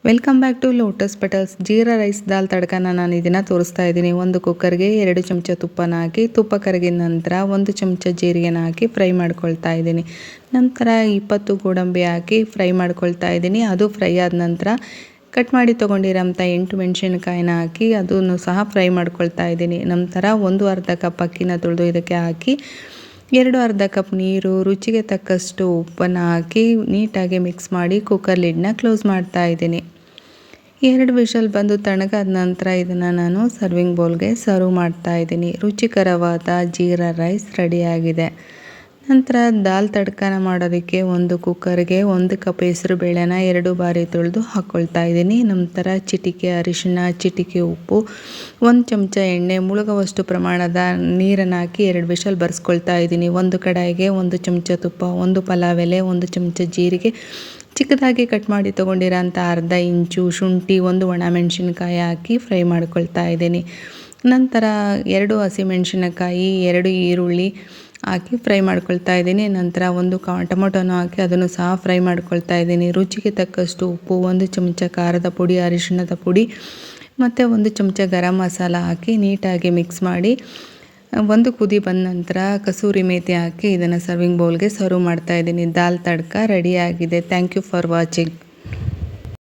Welcome back to Lotus Petals. Jeera rice dal ತಡ್ಕನ ನಾನು ಇದನ್ನು ತೋರಿಸ್ತಾ ಇದ್ದೀನಿ. ಒಂದು ಕುಕ್ಕರ್ಗೆ 2 ಚಮಚ ತುಪ್ಪನ ಹಾಕಿ, ತುಪ್ಪ ಕರಗಿದ ನಂತರ 1 ಚಮಚ ಜೀರಿಗೆನ ಹಾಕಿ ಫ್ರೈ ಮಾಡ್ಕೊಳ್ತಾ ಇದ್ದೀನಿ. ನಂತರ 20 ಗೋಡಂಬಿ ಹಾಕಿ ಫ್ರೈ ಮಾಡ್ಕೊಳ್ತಾ ಇದ್ದೀನಿ. ಅದು ಫ್ರೈ ಆದ ನಂತರ ಕಟ್ ಮಾಡಿ ತೊಗೊಂಡಿರೋಂಥ 8 ಮೆಣಸಿನಕಾಯಿನ ಹಾಕಿ ಅದನ್ನು ಸಹ ಫ್ರೈ ಮಾಡ್ಕೊಳ್ತಾ ಇದ್ದೀನಿ. ನಂತರ 1/2 ಕಪ್ ಅಕ್ಕಿನ ತೊಳೆದು ಇದಕ್ಕೆ ಹಾಕಿ 2/2 ಕಪ್ ನೀರು, ರುಚಿಗೆ ತಕ್ಕಷ್ಟು ಉಪ್ಪನ್ನು ಹಾಕಿ ನೀಟಾಗಿ ಮಿಕ್ಸ್ ಮಾಡಿ ಕುಕ್ಕರ್ ಲಿಡ್ನ ಕ್ಲೋಸ್ ಮಾಡ್ತಾ ಇದ್ದೀನಿ. 2 ವಿಷಲ್ ಬಂದು ತಣ್ಣಗಾದ ನಂತರ ಇದನ್ನು ನಾನು ಸರ್ವಿಂಗ್ ಬೌಲ್ಗೆ ಸರ್ವ್ ಮಾಡ್ತಾ ಇದ್ದೀನಿ. ರುಚಿಕರವಾದ ಜೀರಾ ರೈಸ್ ರೆಡಿಯಾಗಿದೆ. ನಂತರ ದಾಲ್ ತಡ್ಕನ ಮಾಡೋದಕ್ಕೆ ಒಂದು ಕುಕ್ಕರ್ಗೆ 1 ಕಪ್ ಹೆಸರು ಬೇಳೆನ 2 ಬಾರಿ ತೊಳೆದು ಹಾಕ್ಕೊಳ್ತಾ ಇದ್ದೀನಿ. ನಂತರ ಚಿಟಿಕೆ ಅರಿಶಿಣ, ಚಿಟಿಕೆ ಉಪ್ಪು, 1 ಚಮಚ ಎಣ್ಣೆ, ಮುಳುಗುವಷ್ಟು ಪ್ರಮಾಣದ ನೀರನ್ನು ಹಾಕಿ 2 ವಿಷಲ್ ಬರ್ಸ್ಕೊಳ್ತಾ ಇದ್ದೀನಿ. ಒಂದು ಕಡಾಯಿಗೆ 1 ಚಮಚ ತುಪ್ಪ, 1 ಪಲಾವ್ ಎಲೆ, 1 ಚಮಚ ಜೀರಿಗೆ, ಚಿಕ್ಕದಾಗಿ ಕಟ್ ಮಾಡಿ ತೊಗೊಂಡಿರೋಂಥ ಅರ್ಧ ಇಂಚು ಶುಂಠಿ, 1 ಒಣಮೆಣಸಿನ್ಕಾಯಿ ಹಾಕಿ ಫ್ರೈ ಮಾಡ್ಕೊಳ್ತಾ ಇದ್ದೀನಿ. ನಂತರ 2 ಹಸಿಮೆಣಸಿನಕಾಯಿ, 2 ಈರುಳ್ಳಿ ಹಾಕಿ ಫ್ರೈ ಮಾಡ್ಕೊಳ್ತಾ ಇದ್ದೀನಿ. ನಂತರ 1 ಟೊಮೊಟೊನ ಹಾಕಿ ಅದನ್ನು ಸಹ ಫ್ರೈ ಮಾಡ್ಕೊಳ್ತಾ ಇದ್ದೀನಿ. ರುಚಿಗೆ ತಕ್ಕಷ್ಟು ಉಪ್ಪು, 1 ಚಮಚ ಖಾರದ ಪುಡಿ, ಅರಿಶಿಣದ ಪುಡಿ ಮತ್ತು 1 ಚಮಚ ಗರಂ ಮಸಾಲ ಹಾಕಿ ನೀಟಾಗಿ ಮಿಕ್ಸ್ ಮಾಡಿ 1 ಕುದಿ ಬಂದ ನಂತರ ಕಸೂರಿ ಮೇಥಿ ಹಾಕಿ ಇದನ್ನು ಸರ್ವಿಂಗ್ ಬೌಲ್ಗೆ ಸರ್ವ್ ಮಾಡ್ತಾ ಇದ್ದೀನಿ. ದಾಲ್ ತಡ್ಕ ರೆಡಿಯಾಗಿದೆ. Thank you for watching.